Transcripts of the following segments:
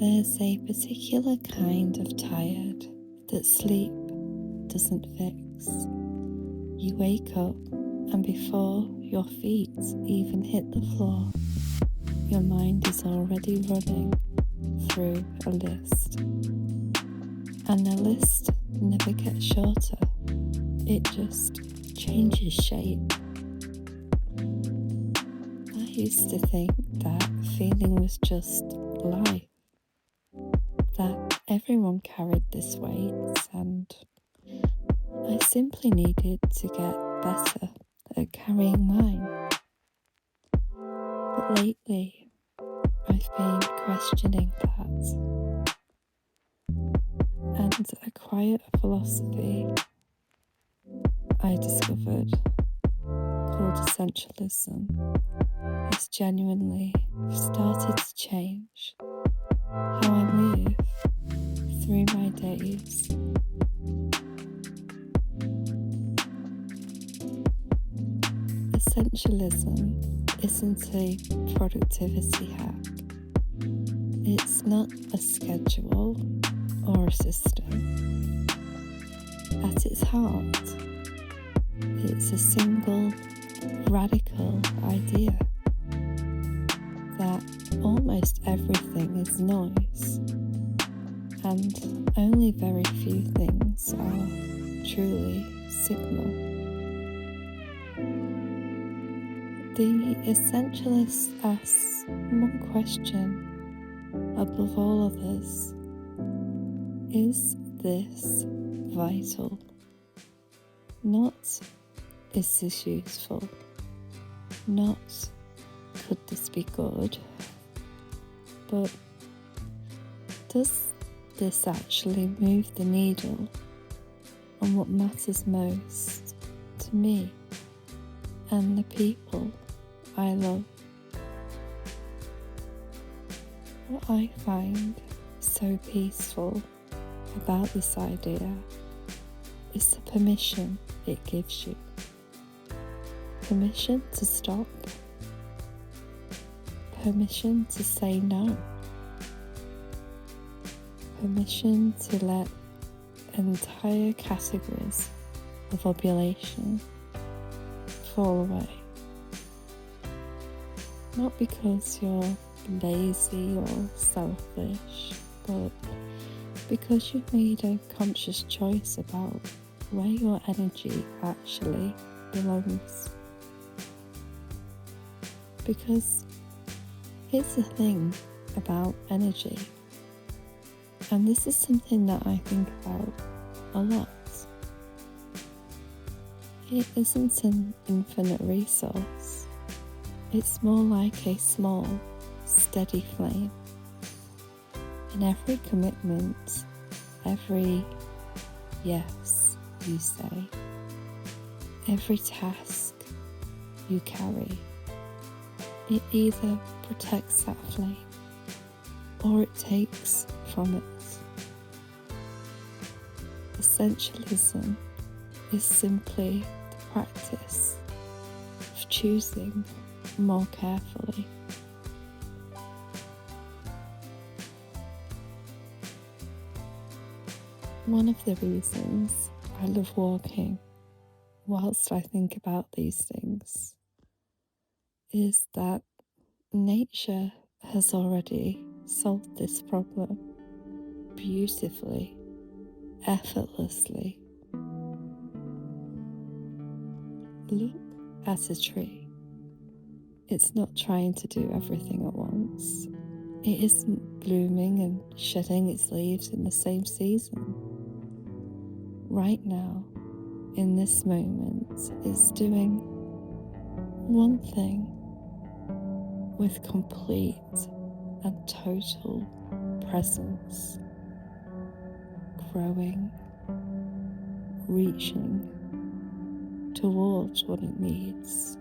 There's a particular kind of tired that sleep doesn't fix. You wake up, and before your feet even hit the floor, your mind is already running through a list. And the list never gets shorter, it just changes shape. I used to think that feeling was just life, that everyone carried this weight, and I simply needed to get better at carrying mine. But lately, I've been questioning that, and a quiet philosophy I discovered called Essentialism has genuinely started to change how I move through my days. Essentialism isn't a productivity hack. It's not a schedule or a system. At its heart, it's a single radical idea that almost everything is noise, and only very few things are truly signal. The essentialist asks one question above all others: is this vital? Not, is this useful? Not, could this be good? But does this actually move the needle on what matters most to me and the people I love? What I find so peaceful about this idea is the permission it gives you. Permission to stop. Permission to say no. Permission to let entire categories of ovulation fall away. Not because you're lazy or selfish, but because you've made a conscious choice about where your energy actually belongs. Because here's the thing about energy, and this is something that I think about a lot. It isn't an infinite resource. It's more like a small, steady flame. And every commitment, every yes you say, every task you carry, it either protects that flame or it takes from it. Essentialism is simply the practice of choosing more carefully. One of the reasons I love walking whilst I think about these things is that nature has already solved this problem beautifully, effortlessly. Look at a tree. It's not trying to do everything at once. It isn't blooming and shedding its leaves in the same season. Right now, in this moment, it's doing one thing with complete and total presence, growing, reaching towards what it needs.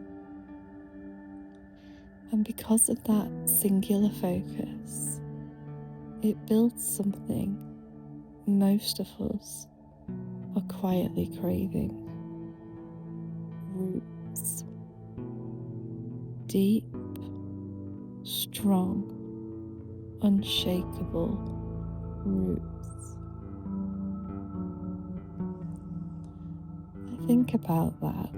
And because of that singular focus, it builds something most of us are quietly craving: roots. Deep, strong, unshakable roots. I think about that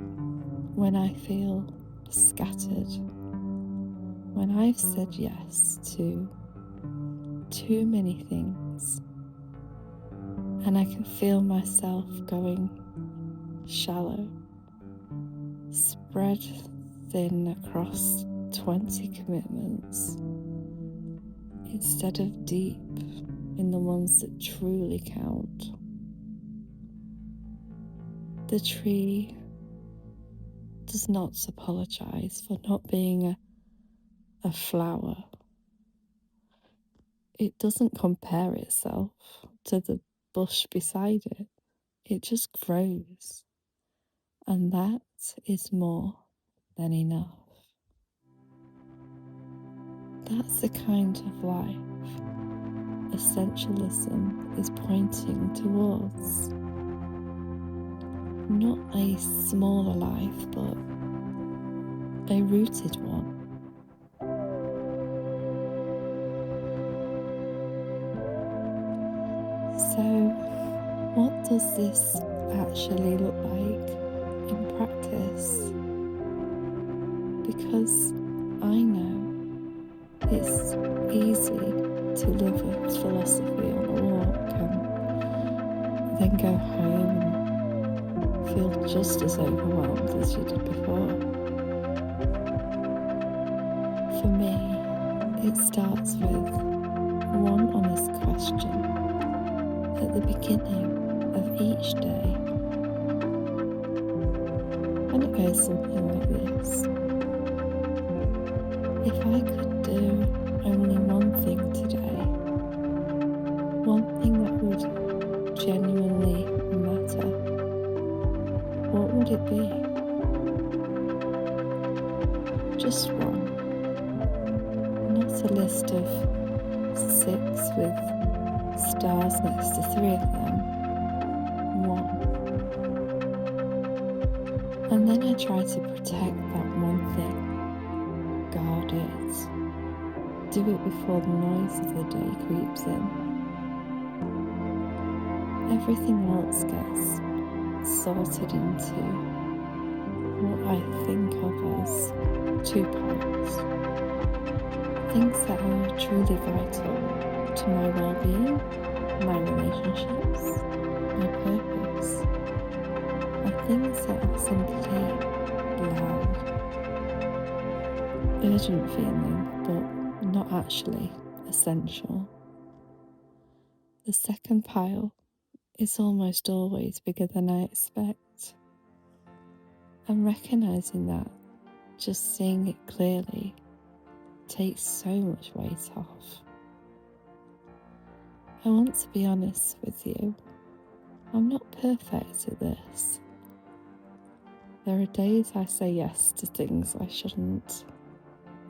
when I feel scattered, when I've said yes to too many things, and I can feel myself going shallow, spread thin across 20 commitments, instead of deep in the ones that truly count. The tree does not apologize for not being a flower. It doesn't compare itself to the bush beside it. It just grows. And that is more than enough. That's the kind of life essentialism is pointing towards. Not a smaller life, but a rooted one. So, what does this actually look like in practice? Because I know it's easy to live a philosophy on a walk and then go home and feel just as overwhelmed as you did before. For me, it starts with one honest question at the beginning of each day. And it goes something like this. If I could do only one thing today, one thing that would genuinely matter, what would it be? Just one. Not a list of 6 with stars next to 3 of them. One. And then I try to protect that one thing. Guard it. Do it before the noise of the day creeps in. Everything else gets sorted into what I think of as 2 parts. Things that are truly vital to my well-being, my relationships, my purpose, are things that are simply loud, urgent feeling, but not actually essential. The second pile is almost always bigger than I expect. And recognizing that, just seeing it clearly, takes so much weight off. I want to be honest with you. I'm not perfect at this. There are days I say yes to things I shouldn't,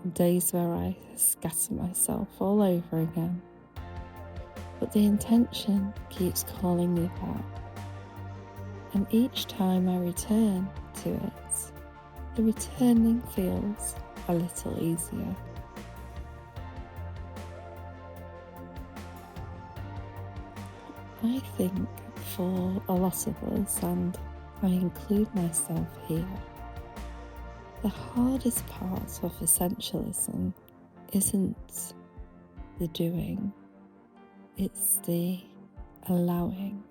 and days where I scatter myself all over again. But the intention keeps calling me back. And each time I return to it, the returning feels a little easier. I think for a lot of us, and I include myself here, the hardest part of essentialism isn't the doing, it's the allowing.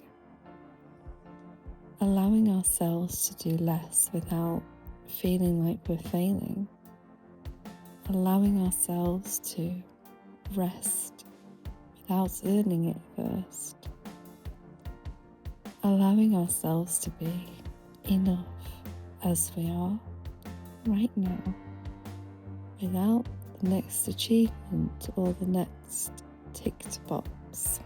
Allowing ourselves to do less without feeling like we're failing. Allowing ourselves to rest without earning it first. Allowing ourselves to be enough as we are right now, without the next achievement or the next ticked box.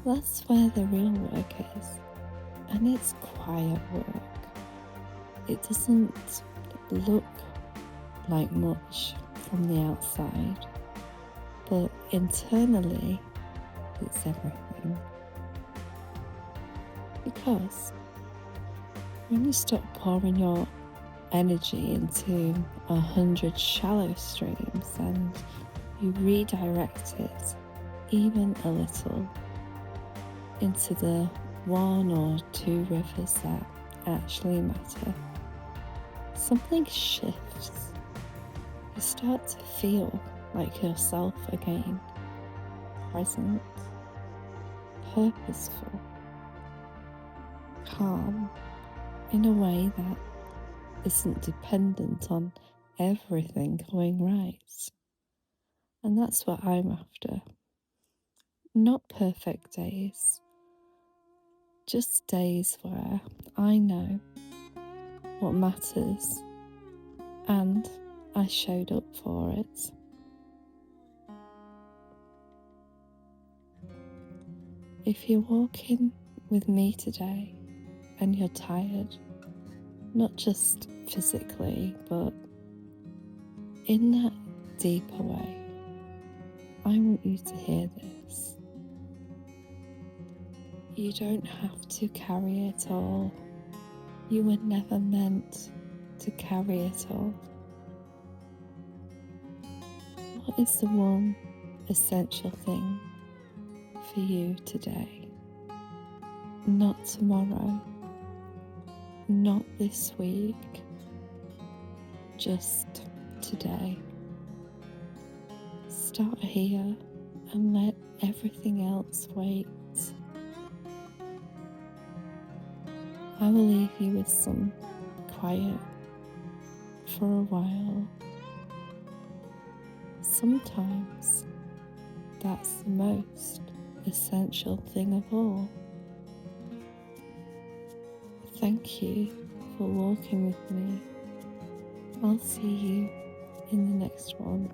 That's where the real work is, and it's quiet work. It doesn't look like much from the outside, but internally it's everything. Because when you stop pouring your energy into 100 shallow streams and you redirect it even a little into the 1 or 2 rivers that actually matter, something shifts. You start to feel like yourself again, present, purposeful, calm, in a way that isn't dependent on everything going right. And that's what I'm after. Not perfect days, just days where I know what matters and I showed up for it. If you're walking with me today and you're tired, not just physically, but in that deeper way, I want you to hear this. You don't have to carry it all. You were never meant to carry it all. What is the one essential thing for you today? Not tomorrow, not this week, just today. Start here and let everything else wait. I will leave you with some quiet for a while. Sometimes that's the most essential thing of all. Thank you for walking with me. I'll see you in the next one.